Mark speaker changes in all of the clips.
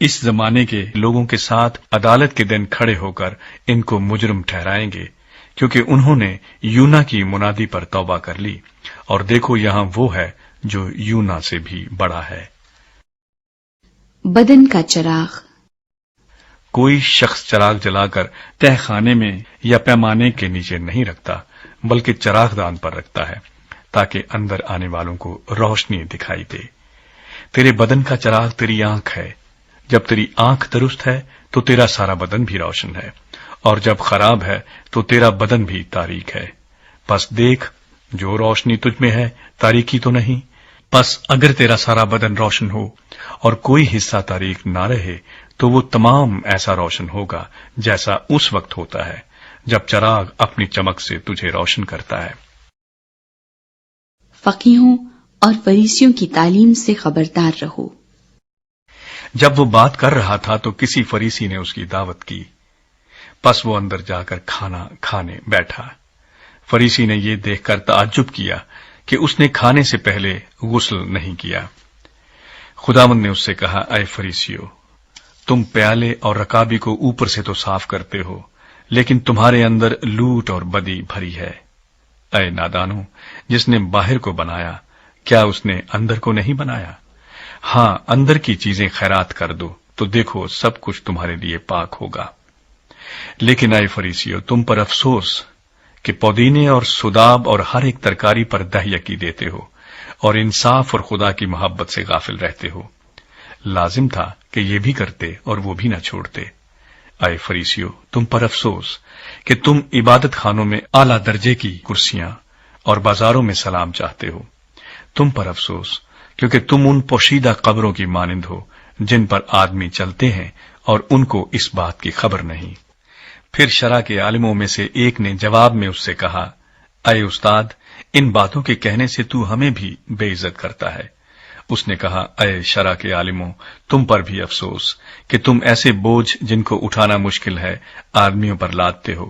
Speaker 1: اس زمانے کے لوگوں کے ساتھ عدالت کے دن کھڑے ہو کر ان کو مجرم ٹھہرائیں گے، کیونکہ انہوں نے یونا کی منادی پر توبہ کر لی، اور دیکھو یہاں وہ ہے جو یونا سے بھی بڑا ہے۔
Speaker 2: بدن کا چراغ۔
Speaker 1: کوئی شخص چراغ جلا کر تہ خانے میں یا پیمانے کے نیچے نہیں رکھتا، بلکہ چراغ دان پر رکھتا ہے، تاکہ اندر آنے والوں کو روشنی دکھائی دے۔ تیرے بدن کا چراغ تیری آنکھ ہے۔ جب تیری آنکھ درست ہے تو تیرا سارا بدن بھی روشن ہے، اور جب خراب ہے تو تیرا بدن بھی تاریک ہے۔ پس دیکھ، جو روشنی تجھ میں ہے تاریکی تو نہیں۔ پس اگر تیرا سارا بدن روشن ہو اور کوئی حصہ تاریک نہ رہے تو وہ تمام ایسا روشن ہوگا جیسا اس وقت ہوتا ہے جب چراغ اپنی چمک سے تجھے روشن کرتا ہے۔
Speaker 2: فقیہوں اور فریسیوں کی تعلیم سے خبردار رہو۔
Speaker 1: جب وہ بات کر رہا تھا تو کسی فریسی نے اس کی دعوت کی، پس وہ اندر جا کر کھانا کھانے بیٹھا۔ فریسی نے یہ دیکھ کر تعجب کیا کہ اس نے کھانے سے پہلے غسل نہیں کیا۔ خداوند نے اس سے کہا، اے فریسیو، تم پیالے اور رکابی کو اوپر سے تو صاف کرتے ہو، لیکن تمہارے اندر لوٹ اور بدی بھری ہے۔ اے نادانو، جس نے باہر کو بنایا، کیا اس نے اندر کو نہیں بنایا؟ ہاں، اندر کی چیزیں خیرات کر دو تو دیکھو سب کچھ تمہارے لیے پاک ہوگا۔ لیکن اے فریسیو، تم پر افسوس کہ پودینے اور سداب اور ہر ایک ترکاری پر دہ یکی دیتے ہو، اور انصاف اور خدا کی محبت سے غافل رہتے ہو۔ لازم تھا کہ یہ بھی کرتے اور وہ بھی نہ چھوڑتے۔ اے فریسیو، تم پر افسوس کہ تم عبادت خانوں میں اعلی درجے کی کرسیاں اور بازاروں میں سلام چاہتے ہو۔ تم پر افسوس، کیونکہ تم ان پوشیدہ قبروں کی مانند ہو جن پر آدمی چلتے ہیں اور ان کو اس بات کی خبر نہیں۔ پھر شرع کے عالموں میں سے ایک نے جواب میں اس سے کہا، اے استاد، ان باتوں کے کہنے سے تو ہمیں بھی بے عزت کرتا ہے۔ اس نے کہا، اے شرع کے عالموں، تم پر بھی افسوس کہ تم ایسے بوجھ جن کو اٹھانا مشکل ہے آدمیوں پر لادتے ہو،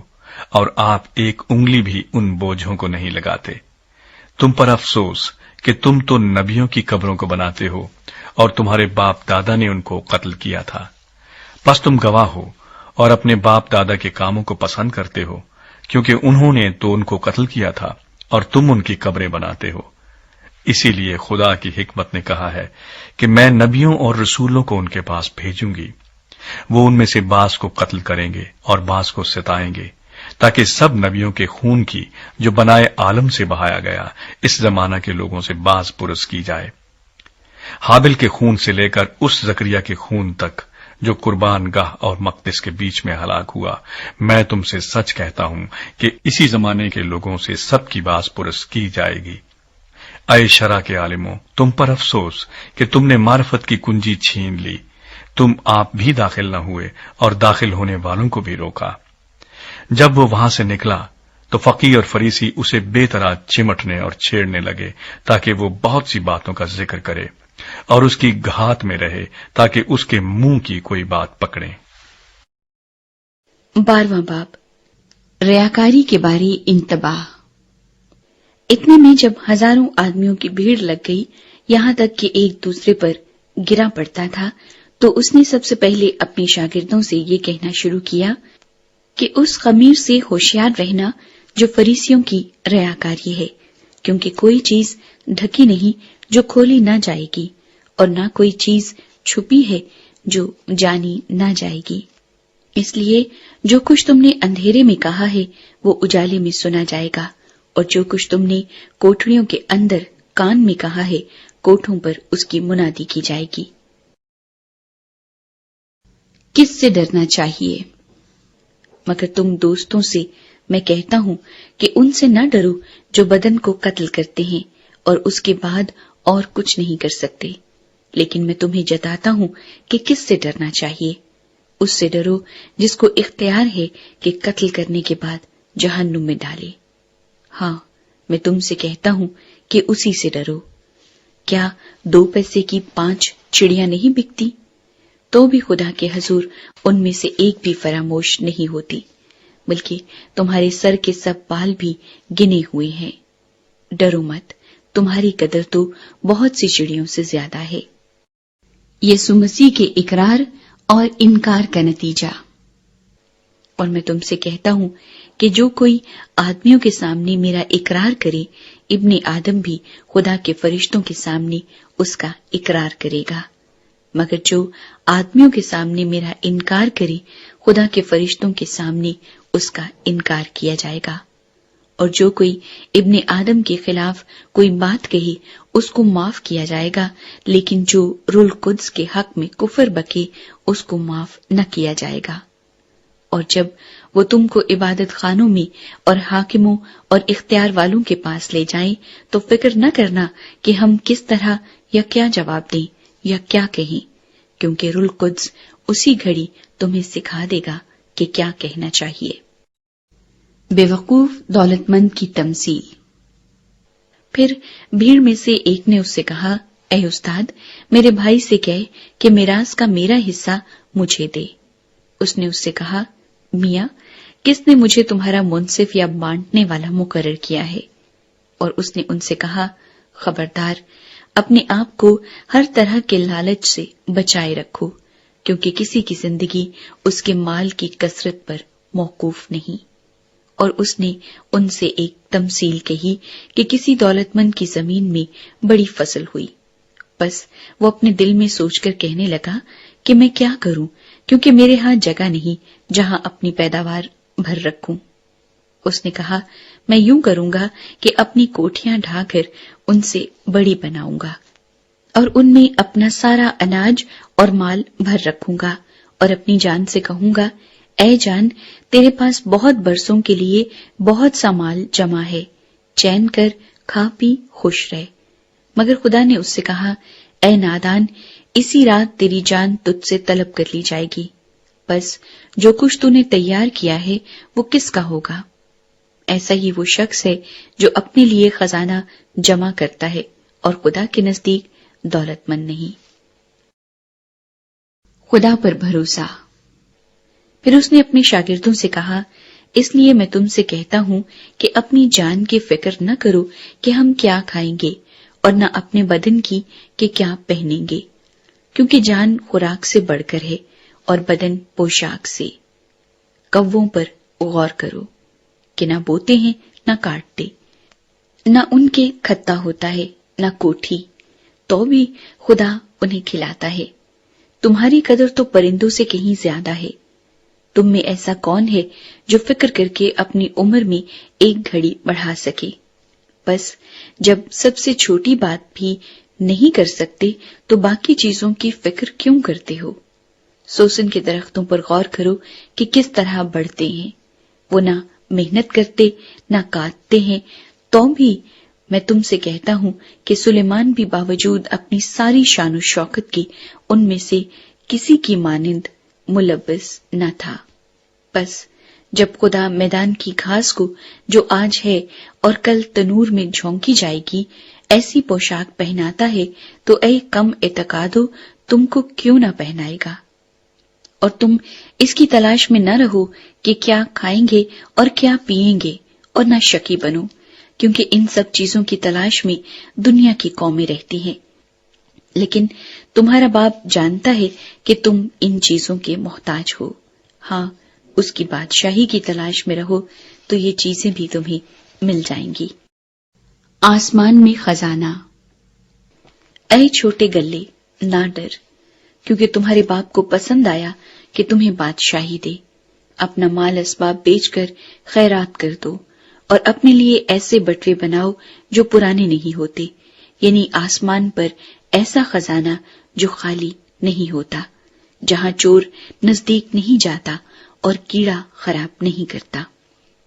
Speaker 1: اور آپ ایک انگلی بھی ان بوجھوں کو نہیں لگاتے۔ تم پر افسوس کہ تم تو نبیوں کی قبروں کو بناتے ہو، اور تمہارے باپ دادا نے ان کو قتل کیا تھا۔ پس تم گواہ ہو اور اپنے باپ دادا کے کاموں کو پسند کرتے ہو، کیونکہ انہوں نے تو ان کو قتل کیا تھا اور تم ان کی قبریں بناتے ہو۔ اسی لیے خدا کی حکمت نے کہا ہے کہ میں نبیوں اور رسولوں کو ان کے پاس بھیجوں گی، وہ ان میں سے بعض کو قتل کریں گے اور بعض کو ستائیں گے، تاکہ سب نبیوں کے خون کی جو بنائے عالم سے بہایا گیا اس زمانہ کے لوگوں سے باز پرس کی جائے۔ حابل کے خون سے لے کر اس زکریا کے خون تک جو قربان گاہ اور مقدس کے بیچ میں ہلاک ہوا، میں تم سے سچ کہتا ہوں کہ اسی زمانے کے لوگوں سے سب کی باز پرس کی جائے گی۔ اے شرع کے عالموں، تم پر افسوس کہ تم نے معرفت کی کنجی چھین لی۔ تم آپ بھی داخل نہ ہوئے اور داخل ہونے والوں کو بھی روکا۔ جب وہ وہاں سے نکلا تو فقیہ اور فریسی اسے بے طرح چمٹنے اور چھیڑنے لگے تاکہ وہ بہت سی باتوں کا ذکر کرے اور اس کی گھات میں رہے تاکہ اس کے منہ کی کوئی بات پکڑے۔
Speaker 2: 12واں باب، ریاکاری کے بارے انتباہ۔ اتنے میں جب ہزاروں آدمیوں کی بھیڑ لگ گئی، یہاں تک کہ ایک دوسرے پر گرا پڑتا تھا، تو اس نے سب سے پہلے اپنے شاگردوں سے یہ کہنا شروع کیا کہ اس خمیر سے ہوشیار رہنا جو فریسیوں کی ریاکاری ہے، کیونکہ کوئی چیز ڈھکی نہیں جو کھولی نہ جائے گی، اور نہ کوئی چیز چھپی ہے جو جانی نہ جائے گی۔ اس لیے جو کچھ تم نے اندھیرے میں کہا ہے وہ اجالے میں سنا جائے گا، اور جو کچھ تم نے کوٹھریوں کے اندر کان میں کہا ہے کوٹھوں پر اس کی منادی کی جائے گی۔ کس سے ڈرنا چاہیے؟ مگر تم دوستوں سے میں کہتا ہوں کہ ان سے نہ ڈرو جو بدن کو قتل کرتے ہیں اور اس کے بعد اور کچھ نہیں کر سکتے، لیکن میں تمہیں جتاتا ہوں کہ کس سے ڈرنا چاہیے۔ اس سے ڈرو جس کو اختیار ہے کہ قتل کرنے کے بعد جہنم میں ڈالے۔ ہاں، میں تم سے کہتا ہوں کہ اسی سے ڈرو۔ کیا 2 پیسے کی 5 چڑیاں نہیں بکتی؟ تو بھی خدا کے حضور ان میں سے ایک بھی فراموش نہیں ہوتی، بلکہ تمہارے سر کے سب بال بھی گنے ہوئے ہیں۔ ڈرو مت، تمہاری قدر تو بہت سی چڑیوں سے زیادہ ہے۔ یسوع مسیح کے اقرار اور انکار کا نتیجہ۔ اور میں تم سے کہتا ہوں کہ جو کوئی آدمیوں کے سامنے میرا اقرار کرے، ابن آدم بھی خدا کے فرشتوں کے سامنے اس کا اقرار کرے گا، مگر جو آدمیوں کے سامنے میرا انکار کرے، خدا کے فرشتوں کے سامنے اس کا انکار کیا جائے گا۔ اور جو کوئی ابن آدم کے خلاف کوئی بات کہے، اس کو معاف کیا جائے گا، لیکن جو روح القدس کے حق میں کفر بکے، اس کو معاف نہ کیا جائے گا۔ اور جب وہ تم کو عبادت خانوں میں اور حاکموں اور اختیار والوں کے پاس لے جائیں تو فکر نہ کرنا کہ ہم کس طرح یا کیا جواب دیں یا کیا کہیں، کیونکہ روح القدس اسی گھڑی تمہیں سکھا دے گا کہ کیا کہنا چاہیے۔ بے وقوف دولت مند کی تمثیل۔ پھر بھیڑ میں سے ایک نے اس سے کہا، اے استاد، میرے بھائی سے کہہ کہ میراث کا میرا حصہ مجھے دے۔ اس نے اس سے کہا، میاں، کس نے مجھے تمہارا منصف یا بانٹنے والا مقرر کیا ہے؟ اور اس نے ان سے کہا، خبردار، اپنے آپ کو ہر طرح کے لالچ سے بچائے رکھو، کیونکہ کسی کی زندگی اس کے مال کی کثرت پر موقوف نہیں۔ اور اس نے ان سے ایک تمثیل کہی کہ کسی دولت مند کی زمین میں بڑی فصل ہوئی، بس وہ اپنے دل میں سوچ کر کہنے لگا کہ میں کیا کروں، کیونکہ میرے ہاں جگہ نہیں جہاں اپنی پیداوار بھر رکھوں۔ اس نے کہا، میں یوں کروں گا کہ اپنی کوٹھیاں ڈھا کر ان سے بڑی بناؤں گا اور ان میں اپنا سارا اناج اور مال بھر رکھوں گا، اور اپنی جان سے کہوں گا، اے جان، تیرے پاس بہت برسوں کے لیے بہت سا مال جمع ہے، چین کر، کھا پی، خوش رہ۔ مگر خدا نے اس سے کہا، اے نادان، اسی رات تیری جان تجھ سے طلب کر لی جائے گی، بس جو کچھ تو نے تیار کیا ہے وہ کس کا ہوگا؟ ایسا ہی وہ شخص ہے جو اپنے لیے خزانہ جمع کرتا ہے اور خدا کے نزدیک دولت مند نہیں۔ خدا پر بھروسہ۔ پھر اس نے اپنے شاگردوں سے کہا، اس لیے میں تم سے کہتا ہوں کہ اپنی جان کی فکر نہ کرو کہ ہم کیا کھائیں گے، اور نہ اپنے بدن کی کہ کیا پہنیں گے، کیونکہ جان خوراک سے بڑھ کر ہے اور بدن پوشاک سے۔ کووں پر غور کرو کہ نہ بوتے ہیں نہ کاٹتے، نہ ان کے کھتا ہوتا ہے نہ کوٹھی، تو بھی خدا انہیں کھلاتا ہے۔ تمہاری قدر تو پرندوں سے کہیں زیادہ ہے۔ تم میں ایسا کون ہے جو فکر کر کے اپنی عمر میں ایک گھڑی بڑھا سکے؟ بس جب سب سے چھوٹی بات بھی نہیں کر سکتے تو باقی چیزوں کی فکر کیوں کرتے ہو؟ سوسن کے درختوں پر غور کرو کہ کس طرح بڑھتے ہیں، وہ نہ محنت کرتے نہ کاٹتے ہیں، تو بھی میں تم سے کہتا ہوں کہ سلیمان بھی باوجود اپنی ساری شان و شوکت کے ان میں سے کسی کی مانند ملبس نہ تھا۔ بس جب خدا میدان کی گھاس کو جو آج ہے اور کل تنور میں جھونکی جائے گی ایسی پوشاک پہناتا ہے تو اے کم اعتقادو، تم کو کیوں نہ پہنائے گا؟ اور تم اس کی تلاش میں نہ رہو کہ کیا کھائیں گے اور کیا پیئیں گے، اور نہ شکی بنو، کیونکہ ان سب چیزوں کی تلاش میں دنیا کی قومیں رہتی ہیں، لیکن تمہارا باپ جانتا ہے کہ تم ان چیزوں کے محتاج ہو۔ ہاں، اس کی بادشاہی کی تلاش میں رہو تو یہ چیزیں بھی تمہیں مل جائیں گی۔ آسمان میں خزانہ۔ اے چھوٹے گلے، نہ ڈر، کیونکہ تمہارے باپ کو پسند آیا کہ تمہیں بادشاہی دے۔ اپنا مال اسباب بیچ کر خیرات کر دو، اور اپنے لیے ایسے بٹوے بناؤ جو پرانے نہیں ہوتے، یعنی آسمان پر ایسا خزانہ جو خالی نہیں ہوتا، جہاں چور نزدیک نہیں جاتا اور کیڑا خراب نہیں کرتا،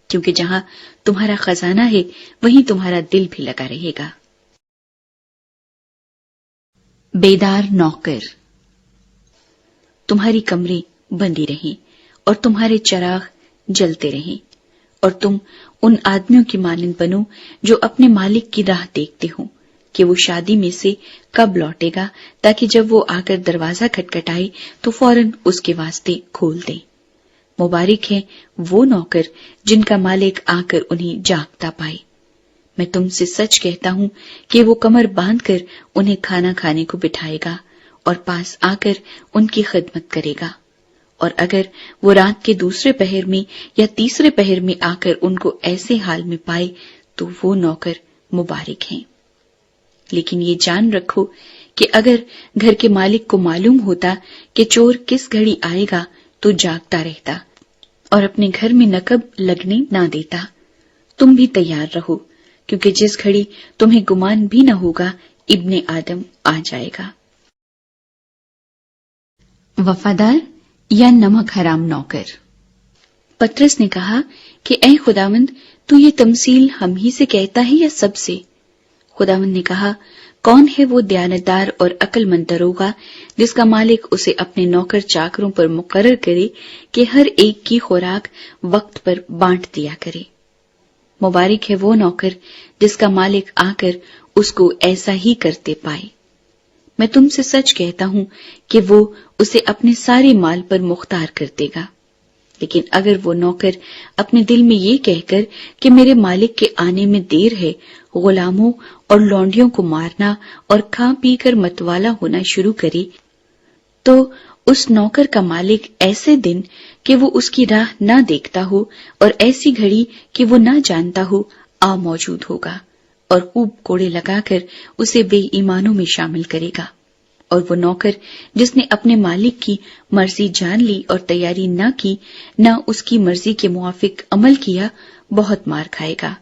Speaker 2: کیونکہ جہاں تمہارا خزانہ ہے وہیں تمہارا دل بھی لگا رہے گا۔ بیدار نوکر۔ تمہاری کمریں بندی رہیں اور تمہارے چراغ جلتے رہیں، اور تم ان آدمیوں کی مانند بنو جو اپنے مالک کی راہ دیکھتے ہوں کہ وہ شادی میں سے کب لوٹے گا، تاکہ جب وہ آ کر دروازہ کھٹکھٹائے تو فوراً اس کے واسطے کھول دیں۔ مبارک ہیں وہ نوکر جن کا مالک آ کر انہیں جاگتا پائے۔ میں تم سے سچ کہتا ہوں کہ وہ کمر باندھ کر انہیں کھانا کھانے کو بٹھائے گا اور پاس آ کر ان کی خدمت کرے گا، اور اگر وہ رات کے دوسرے پہر میں یا تیسرے پہر میں آ کر ان کو ایسے حال میں پائے تو وہ نوکر مبارک ہیں۔ لیکن یہ جان رکھو کہ اگر گھر کے مالک کو معلوم ہوتا کہ چور کس گھڑی آئے گا تو جاگتا رہتا اور اپنے گھر میں نقب لگنے نہ دیتا۔ تم بھی تیار رہو، کیونکہ جس گھڑی تمہیں گمان بھی نہ ہوگا ابن آدم آ جائے گا۔ وفادار یا نمک حرام نوکر۔ پطرس نے کہا کہ اے خداوند، تو یہ تمثیل ہم ہی سے کہتا ہے یا سب سے؟ خداوند نے کہا، کون ہے وہ دیانتدار اور عقل مند دروغہ جس کا مالک اسے اپنے نوکر چاکروں پر مقرر کرے کہ ہر ایک کی خوراک وقت پر بانٹ دیا کرے؟ مبارک ہے وہ نوکر جس کا مالک آ کر اس کو ایسا ہی کرتے پائے۔ میں تم سے سچ کہتا ہوں کہ وہ اسے اپنے سارے مال پر مختار کر دے گا۔ لیکن اگر وہ نوکر اپنے دل میں یہ کہہ کر کہ میرے مالک کے آنے میں دیر ہے، غلاموں اور لونڈیوں کو مارنا اور کھا پی کر متوالا ہونا شروع کرے، تو اس نوکر کا مالک ایسے دن کہ وہ اس کی راہ نہ دیکھتا ہو اور ایسی گھڑی کہ وہ نہ جانتا ہو آ موجود ہوگا اور خوب کوڑے لگا کر اسے بے ایمانوں میں شامل کرے گا۔ اور وہ نوکر جس نے اپنے مالک کی مرضی جان لی اور تیاری نہ کی، نہ اس کی مرضی کے موافق عمل کیا، بہت مار کھائے گا۔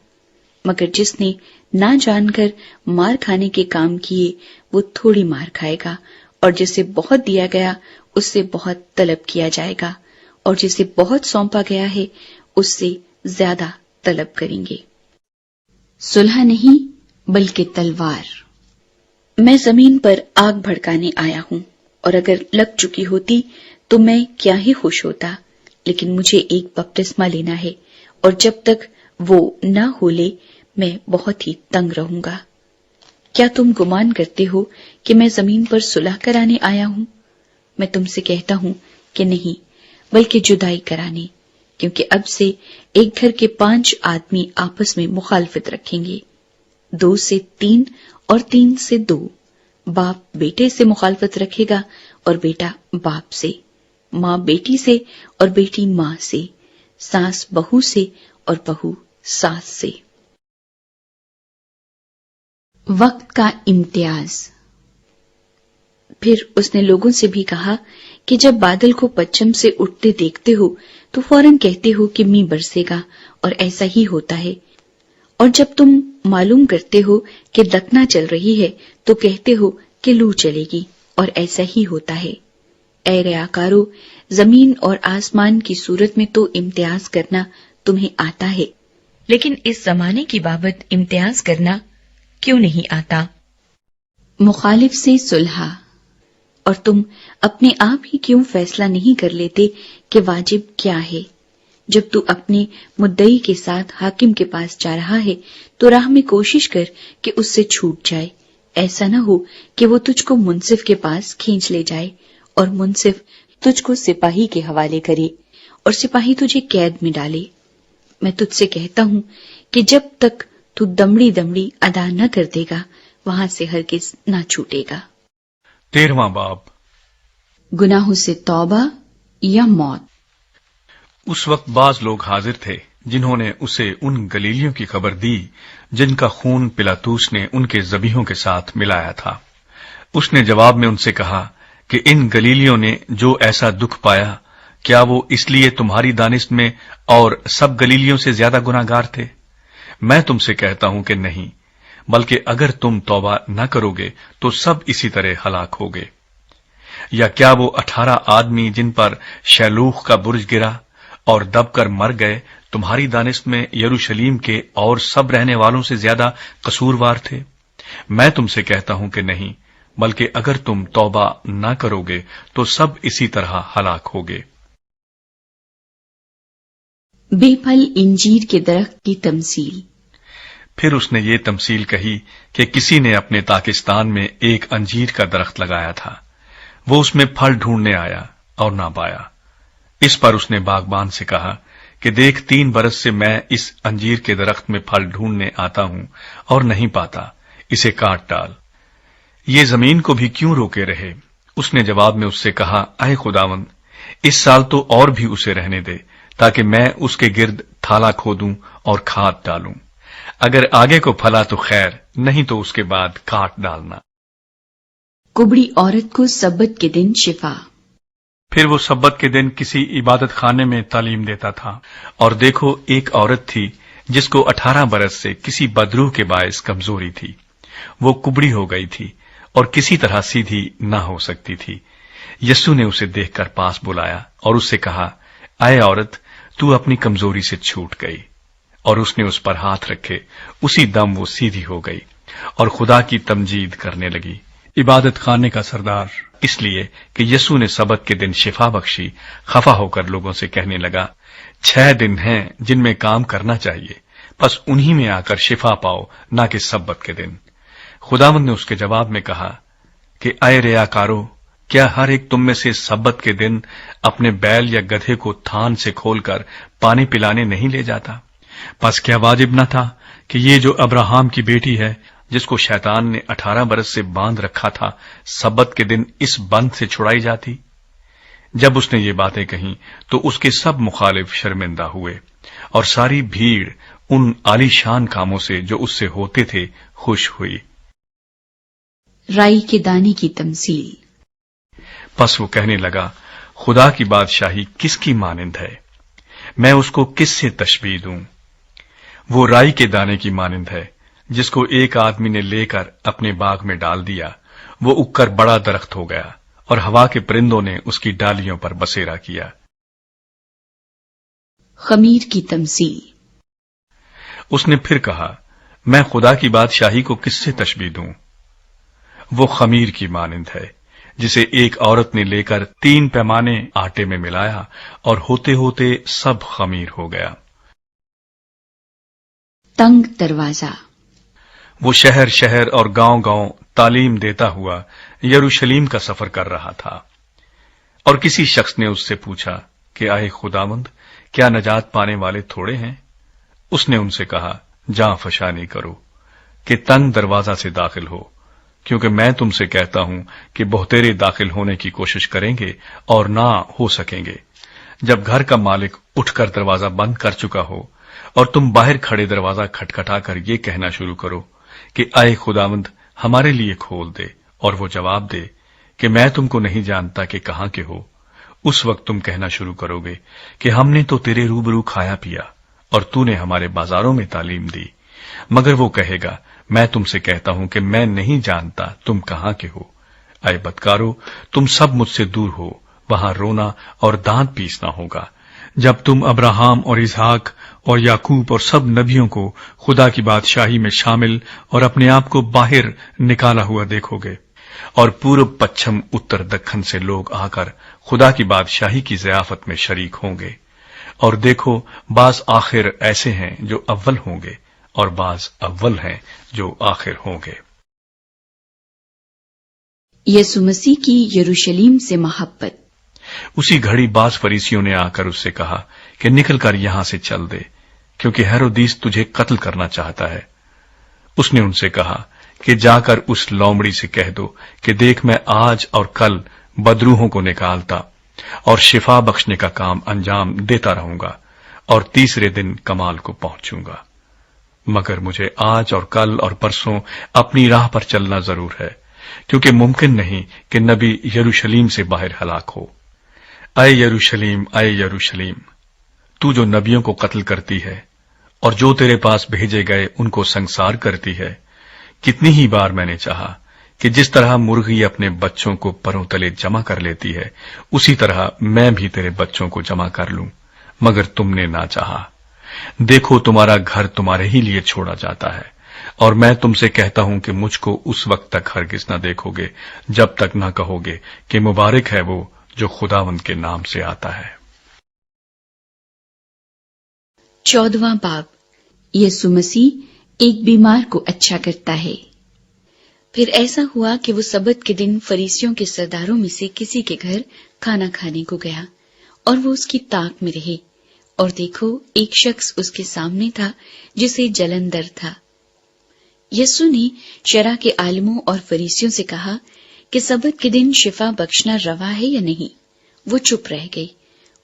Speaker 2: مگر جس نے نہ جان کر مار کھانے کے کام کیے، وہ تھوڑی مار کھائے گا، اور جسے بہت دیا گیا اس سے بہت طلب کیا جائے گا، اور جسے بہت سونپا گیا ہے اس سے زیادہ طلب کریں گے۔ صلح نہیں بلکہ تلوار۔ میں زمین پر آگ بھڑکانے آیا ہوں، اور اگر لگ چکی ہوتی تو میں کیا ہی خوش ہوتا، لیکن مجھے ایک بپتسمہ لینا ہے، اور جب تک وہ نہ ہو لے میں بہت ہی تنگ رہوں گا۔ کیا تم گمان کرتے ہو کہ میں زمین پر صلح کرانے آیا ہوں؟ میں تم سے کہتا ہوں کہ نہیں، بلکہ جدائی کرانے، کیونکہ اب سے ایک گھر کے 5 آدمی آپس میں مخالفت رکھیں گے، 2 سے 3 اور 3 سے 2۔ باپ بیٹے سے مخالفت رکھے گا اور بیٹا باپ سے، ماں بیٹی سے اور بیٹی ماں سے، ساس بہو سے اور بہو ساس سے۔ وقت کا امتیاز۔ پھر اس نے لوگوں سے بھی کہا کہ جب بادل کو پچھم سے اٹھتے دیکھتے ہو تو فوراً کہتے ہو کہ مینہ برسے گا، اور ایسا ہی ہوتا ہے۔ اور جب تم معلوم کرتے ہو کہ دکھنا چل رہی ہے تو کہتے ہو کہ لو چلے گی، اور ایسا ہی ہوتا ہے۔ اے ریاکارو، زمین اور آسمان کی صورت میں تو امتیاز کرنا تمہیں آتا ہے، لیکن اس زمانے کی بابت امتیاز کرنا کیوں نہیں آتا؟ مخالف سے صلح۔ اور تم اپنے آپ ہی کیوں فیصلہ نہیں کر لیتے کہ واجب کیا ہے؟ جب تو اپنے مدعی کے ساتھ حاکم کے پاس جا رہا ہے تو راہ میں کوشش کر کہ اس سے چھوٹ جائے، ایسا نہ ہو کہ وہ تجھ کو منصف کے پاس کھینچ لے جائے اور منصف تجھ کو سپاہی کے حوالے کرے اور سپاہی تجھے قید میں ڈالے۔ میں تجھ سے کہتا ہوں کہ جب تک تو دمڑی دمڑی ادا نہ کر دے گا وہاں سے ہرگز نہ چھوٹے گا۔
Speaker 1: 13واں باب۔
Speaker 2: گناہوں سے توبہ یا موت۔
Speaker 1: اس وقت بعض لوگ حاضر تھے جنہوں نے اسے ان گلیلیوں کی خبر دی جن کا خون پلاطوس نے ان کے ذبیحوں کے ساتھ ملایا تھا۔ اس نے جواب میں ان سے کہا کہ ان گلیلیوں نے جو ایسا دکھ پایا، کیا وہ اس لیے تمہاری دانست میں اور سب گلیلیوں سے زیادہ گناہگار تھے؟ میں تم سے کہتا ہوں کہ نہیں، بلکہ اگر تم توبہ نہ کرو گے تو سب اسی طرح ہلاک ہوگے۔ یا کیا وہ 18 آدمی جن پر شیلوخ کا برج گرا اور دب کر مر گئے تمہاری دانست میں یروشلیم کے اور سب رہنے والوں سے زیادہ قصوروار تھے؟ میں تم سے کہتا ہوں کہ نہیں، بلکہ اگر تم توبہ نہ کرو گے تو سب اسی طرح ہلاک ہوگے۔
Speaker 2: بے پھل انجیر کے درخت کی تمثیل۔
Speaker 1: پھر اس نے یہ تمثیل کہی کہ کسی نے اپنے تاکستان میں ایک انجیر کا درخت لگایا تھا، وہ اس میں پھل ڈھونڈنے آیا اور نہ پایا۔ اس پر اس نے باغبان سے کہا کہ دیکھ، 3 برس سے میں اس انجیر کے درخت میں پھل ڈھونڈنے آتا ہوں اور نہیں پاتا، اسے کاٹ ڈال۔ یہ زمین کو بھی کیوں روکے رہے؟ اس نے جواب میں اس سے کہا، اے خداوند، اس سال تو اور بھی اسے رہنے دے، تاکہ میں اس کے گرد تھالا کھودوں اور کھاد ڈالوں۔ اگر آگے کو پھلا تو خیر، نہیں تو اس کے بعد کاٹ ڈالنا۔
Speaker 2: کبڑی عورت کو سبت کے دن شفا۔
Speaker 1: پھر وہ سبت کے دن کسی عبادت خانے میں تعلیم دیتا تھا، اور دیکھو ایک عورت تھی جس کو 18 برس سے کسی بدروح کے باعث کمزوری تھی۔ وہ کبڑی ہو گئی تھی اور کسی طرح سیدھی نہ ہو سکتی تھی۔ یسوع نے اسے دیکھ کر پاس بلایا اور اس سے کہا، اے عورت، تو اپنی کمزوری سے چھوٹ گئی۔ اور اس نے اس پر ہاتھ رکھے، اسی دم وہ سیدھی ہو گئی اور خدا کی تمجید کرنے لگی۔ عبادت خانے کا سردار اس لیے کہ یسوع نے سبت کے دن شفا بخشی، خفا ہو کر لوگوں سے کہنے لگا، 6 دن ہیں جن میں کام کرنا چاہیے، بس انہی میں آ کر شفا پاؤ، نہ کہ سبت کے دن۔ خداوند نے اس کے جواب میں کہا کہ اے ریاکارو، کیا ہر ایک تم میں سے سبت کے دن اپنے بیل یا گدھے کو تھان سے کھول کر پانی پلانے نہیں لے جاتا؟ پس کیا واجب نہ تھا کہ یہ جو ابراہیم کی بیٹی ہے، جس کو شیطان نے 18 برس سے باندھ رکھا تھا، سبت کے دن اس بند سے چھڑائی جاتی؟ جب اس نے یہ باتیں کہیں تو اس کے سب مخالف شرمندہ ہوئے، اور ساری بھیڑ ان عالی شان کاموں سے جو اس سے ہوتے تھے خوش ہوئی۔
Speaker 2: رائی کے دانے کی تمثیل۔
Speaker 1: پس وہ کہنے لگا، خدا کی بادشاہی کس کی مانند ہے؟ میں اس کو کس سے تشبیہ دوں؟ وہ رائی کے دانے کی مانند ہے، جس کو ایک آدمی نے لے کر اپنے باغ میں ڈال دیا۔ وہ اگ کر بڑا درخت ہو گیا، اور ہوا کے پرندوں نے اس کی ڈالیوں پر بسیرا کیا۔
Speaker 2: خمیر کی تمثیل۔
Speaker 1: اس نے پھر کہا، میں خدا کی بادشاہی کو کس سے تشبیہ دوں؟ وہ خمیر کی مانند ہے، جسے ایک عورت نے لے کر 3 پیمانے آٹے میں ملایا، اور ہوتے ہوتے سب خمیر ہو گیا۔
Speaker 2: تنگ دروازہ۔ وہ
Speaker 1: شہر شہر اور گاؤں گاؤں تعلیم دیتا ہوا یروشلیم کا سفر کر رہا تھا، اور کسی شخص نے اس سے پوچھا کہ اے خداوند، کیا نجات پانے والے تھوڑے ہیں؟ اس نے ان سے کہا، جاں فشانی کرو کہ تنگ دروازہ سے داخل ہو، کیونکہ میں تم سے کہتا ہوں کہ بہتیرے داخل ہونے کی کوشش کریں گے اور نہ ہو سکیں گے۔ جب گھر کا مالک اٹھ کر دروازہ بند کر چکا ہو، اور تم باہر کھڑے دروازہ کھٹکھٹا کر یہ کہنا شروع کرو کہ اے خداوند، ہمارے لیے کھول دے، اور وہ جواب دے کہ میں تم کو نہیں جانتا کہ کہاں کے ہو، اس وقت تم کہنا شروع کرو گے کہ ہم نے تو تیرے روبرو کھایا پیا، اور تو نے ہمارے بازاروں میں تعلیم دی۔ مگر وہ کہے گا، میں تم سے کہتا ہوں کہ میں نہیں جانتا تم کہاں کے ہو۔ اے بدکارو، تم سب مجھ سے دور ہو، وہاں رونا اور دانت پیسنا ہوگا، جب تم ابراہیم اور اسحاق اور یعقوب اور سب نبیوں کو خدا کی بادشاہی میں شامل اور اپنے آپ کو باہر نکالا ہوا دیکھو گے، اور پورب پچھم اتر دکن سے لوگ آ کر خدا کی بادشاہی کی ضیافت میں شریک ہوں گے۔ اور دیکھو، بعض آخر ایسے ہیں جو اول ہوں گے، اور بعض اول ہیں جو آخر ہوں گے۔
Speaker 2: یسوع مسیح کی یروشلیم سے محبت۔
Speaker 1: اسی گھڑی بعض فریسیوں نے آ کر اس سے کہا کہ نکل کر یہاں سے چل دے، کیونکہ ہیرودیس تجھے قتل کرنا چاہتا ہے۔ اس نے ان سے کہا کہ جا کر اس لومڑی سے کہہ دو کہ دیکھ، میں آج اور کل بدروحوں کو نکالتا اور شفا بخشنے کا کام انجام دیتا رہوں گا، اور تیسرے دن کمال کو پہنچوں گا۔ مگر مجھے آج اور کل اور پرسوں اپنی راہ پر چلنا ضرور ہے، کیونکہ ممکن نہیں کہ نبی یروشلیم سے باہر ہلاک ہو۔ اے یروشلیم، اے یروشلیم، تو جو نبیوں کو قتل کرتی ہے اور جو تیرے پاس بھیجے گئے ان کو سنسار کرتی ہے، کتنی ہی بار میں نے چاہا کہ جس طرح مرغی اپنے بچوں کو پروں تلے جمع کر لیتی ہے، اسی طرح میں بھی تیرے بچوں کو جمع کر لوں، مگر تم نے نہ چاہا۔ دیکھو، تمہارا گھر تمہارے ہی لیے چھوڑا جاتا ہے، اور میں تم سے کہتا ہوں کہ مجھ کو اس وقت تک ہرگز نہ دیکھو گے جب تک نہ کہو گے کہ مبارک ہے وہ جو خداوند کے نام سے آتا ہے۔
Speaker 2: 14واں باب۔ یسوع مسیح ایک بیمار کو اچھا کرتا ہے۔ پھر ایسا ہوا کہ وہ سبت کے دن فریسیوں کے سرداروں میں سے کسی کے گھر کھانا کھانے کو گیا، اور وہ اس کی طاق میں رہے، اور دیکھو، ایک شخص اس کے سامنے تھا جسے جلندر تھا۔ یسوع نے شرع کے عالموں اور فریسیوں سے کہا کہ سبت کے دن شفا بخشنا روا ہے یا نہیں۔ وہ چپ رہ گئی۔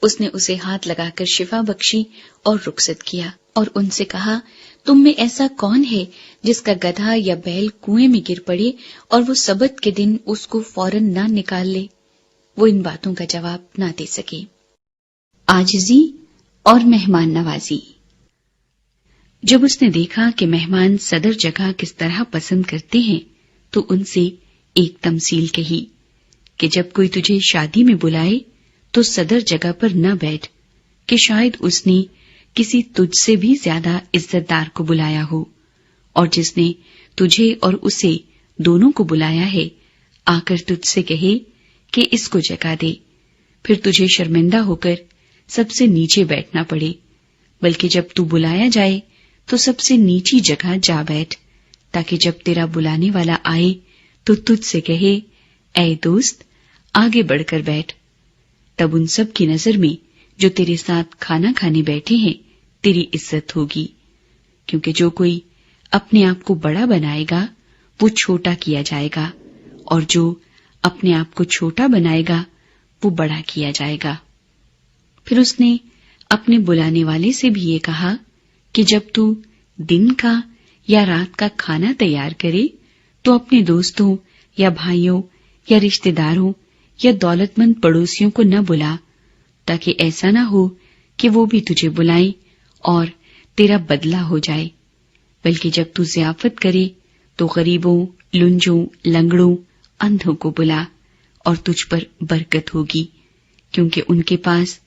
Speaker 2: اس نے اسے ہاتھ لگا کر شفا بخشی اور رخصت کیا اور ان سے کہا، تم میں ایسا کون ہے جس کا گدھا یا بیل کنویں میں گر پڑے اور وہ سبت کے دن اس کو فوراً نہ نکال لے؟ وہ ان باتوں کا جواب نہ دے سکے۔ عاجزی اور مہمان نوازی۔ جب اس نے دیکھا کہ مہمان صدر جگہ کس طرح پسند کرتے ہیں تو ان سے ایک تمثیل کہی کہ جب کوئی تجھے شادی میں بلائے تو صدر جگہ پر نہ بیٹھ، کہ شاید اس نے کسی تجھ سے بھی زیادہ عزت دار کو بلایا ہو، اور جس نے تجھے اور اسے دونوں کو بلایا ہے آ کر تجھ سے کہے کہ اس کو جگہ دے، پھر تجھے شرمندہ ہو کر سب سے نیچے بیٹھنا پڑے، بلکہ جب تو بلایا جائے تو سب سے نیچی جگہ جا بیٹھ، تاکہ جب تیرا بلانے والا آئے تو تجھ سے کہے، اے دوست آگے بڑھ کر بیٹھ۔ تب ان سب کی نظر میں جو تیرے ساتھ کھانا کھانے بیٹھے ہیں تیری عزت ہوگی، کیونکہ جو کوئی اپنے آپ کو بڑا بنائے گا وہ چھوٹا کیا جائے گا، اور جو اپنے آپ کو چھوٹا بنائے گا وہ بڑا کیا جائے گا۔ پھر اس نے اپنے بلانے والے سے بھی یہ کہا کہ جب تو دن کا یا رات کا کھانا تیار کرے تو اپنے دوستوں یا بھائیوں یا رشتہ داروں یا دولت مند پڑوسیوں کو نہ بلا، تاکہ ایسا نہ ہو کہ وہ بھی تجھے بلائیں اور تیرا بدلہ ہو جائے، بلکہ جب تو ضیافت کرے تو غریبوں، لنجوں، لنگڑوں، اندھوں کو بلا، اور تجھ پر برکت ہوگی، کیونکہ ان کے پاس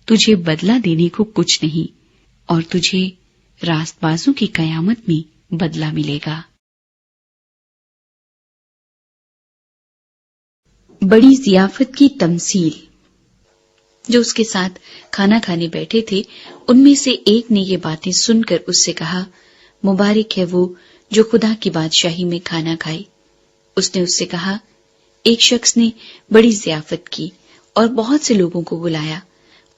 Speaker 2: تجھے بدلہ دینے کو کچھ نہیں، اور تجھے راست بازوں کی قیامت میں بدلہ ملے گا۔ بڑی ضیافت کی تمثیل۔ جو اس کے ساتھ کھانا کھانے بیٹھے تھے ان میں سے ایک نے یہ باتیں سن کر اس سے کہا، مبارک ہے وہ جو خدا کی بادشاہی میں کھانا کھائے۔ اس نے اس سے کہا، ایک شخص نے بڑی ضیافت کی اور بہت سے لوگوں کو بلایا،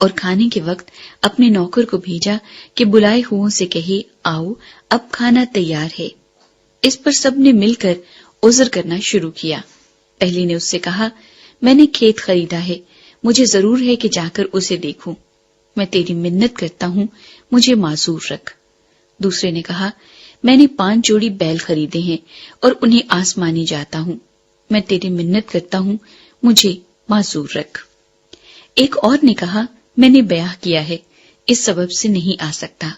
Speaker 2: اور کھانے کے وقت اپنے نوکر کو بھیجا کہ بلائے ہوئوں سے کہے، آؤ اب کھانا تیار ہے۔ اس پر سب نے مل کر عذر کرنا شروع کیا۔ پہلے نے اس سے کہا، میں نے کھیت خریدا ہے، مجھے ضرور ہے کہ جا کر اسے دیکھوں، میں تیری منت کرتا ہوں مجھے معذور رکھ۔ دوسرے نے کہا، میں نے 5 جوڑی بیل خریدے ہیں اور انہیں آزمانے جاتا ہوں، میں تیری منت کرتا ہوں مجھے معذور رکھ۔ ایک اور نے کہا، میں نے بیعہ کیا ہے، اس سبب سے نہیں آ سکتا۔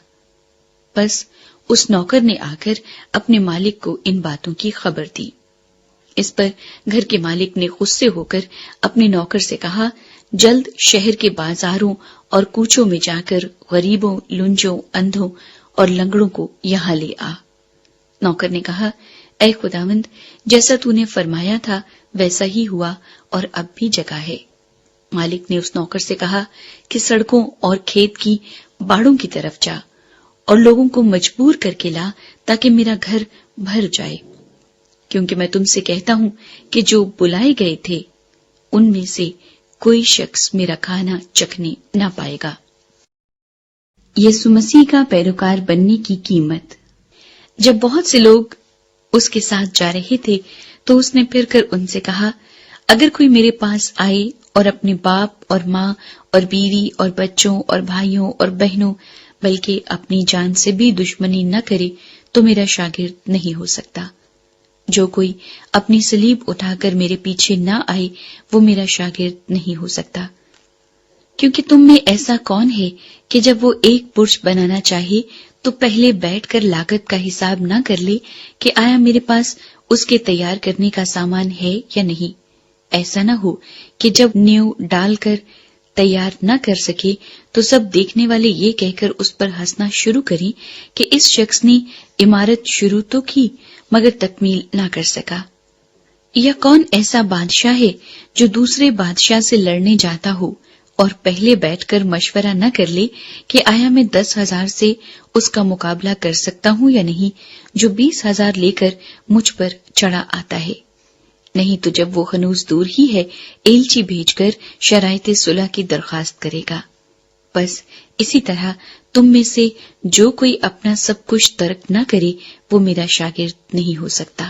Speaker 2: بس اس نوکر نے آ کر اپنے مالک کو ان باتوں کی خبر دی۔ اس پر گھر کے مالک نے غصے ہو کر اپنے نوکر سے کہا، جلد شہر کے بازاروں اور کوچوں میں جا کر غریبوں، لنجوں، اندھوں اور لنگڑوں کو یہاں لے آ۔ نوکر نے کہا، اے خداوند، جیسا تو نے فرمایا تھا ویسا ہی ہوا اور اب بھی جگہ ہے۔ مالک نے اس نوکر سے کہا کہ سڑکوں اور کھیت کی باڑوں کی طرف جا اور لوگوں کو مجبور کر کے لا تاکہ میرا گھر بھر جائے، کیونکہ میں تم سے کہتا ہوں کہ جو بلائے گئے تھے ان میں سے کوئی شخص میرا کھانا چکھنے نہ پائے گا۔ یسوع مسیح کا پیروکار بننے کی قیمت۔ جب بہت سے لوگ اس کے ساتھ جا رہے تھے تو اس نے پھر کر ان سے کہا، اگر کوئی میرے پاس آئے اور اپنے باپ اور ماں اور بیوی اور بچوں اور بھائیوں اور بہنوں بلکہ اپنی جان سے بھی دشمنی نہ کرے تو میرا شاگرد نہیں ہو سکتا۔ جو کوئی اپنی صلیب اٹھا کر میرے پیچھے نہ آئے وہ میرا شاگرد نہیں ہو سکتا۔ کیونکہ تم میں ایسا کون ہے کہ جب وہ ایک برج بنانا چاہے تو پہلے بیٹھ کر لاگت کا حساب نہ کر لے کہ آیا میرے پاس اس کے تیار کرنے کا سامان ہے یا نہیں؟ ایسا نہ ہو کہ جب نیو ڈال کر تیار نہ کر سکے تو سب دیکھنے والے یہ کہہ کر اس پر ہنسنا شروع کریں کہ اس شخص نے عمارت شروع تو کی مگر تکمیل نہ کر سکا۔ یا کون ایسا بادشاہ ہے جو دوسرے بادشاہ سے لڑنے جاتا ہو اور پہلے بیٹھ کر مشورہ نہ کر لے کہ آیا میں 10,000 سے اس کا مقابلہ کر سکتا ہوں یا نہیں، جو 20,000 لے کر مجھ پر چڑھا آتا ہے؟ نہیں تو جب وہ ہنوز دور ہی ہے ایلچی بھیج کر شرائط صلح کی درخواست کرے گا۔ بس اسی طرح تم میں سے جو کوئی اپنا سب کچھ ترک نہ کرے وہ میرا شاگرد نہیں ہو سکتا۔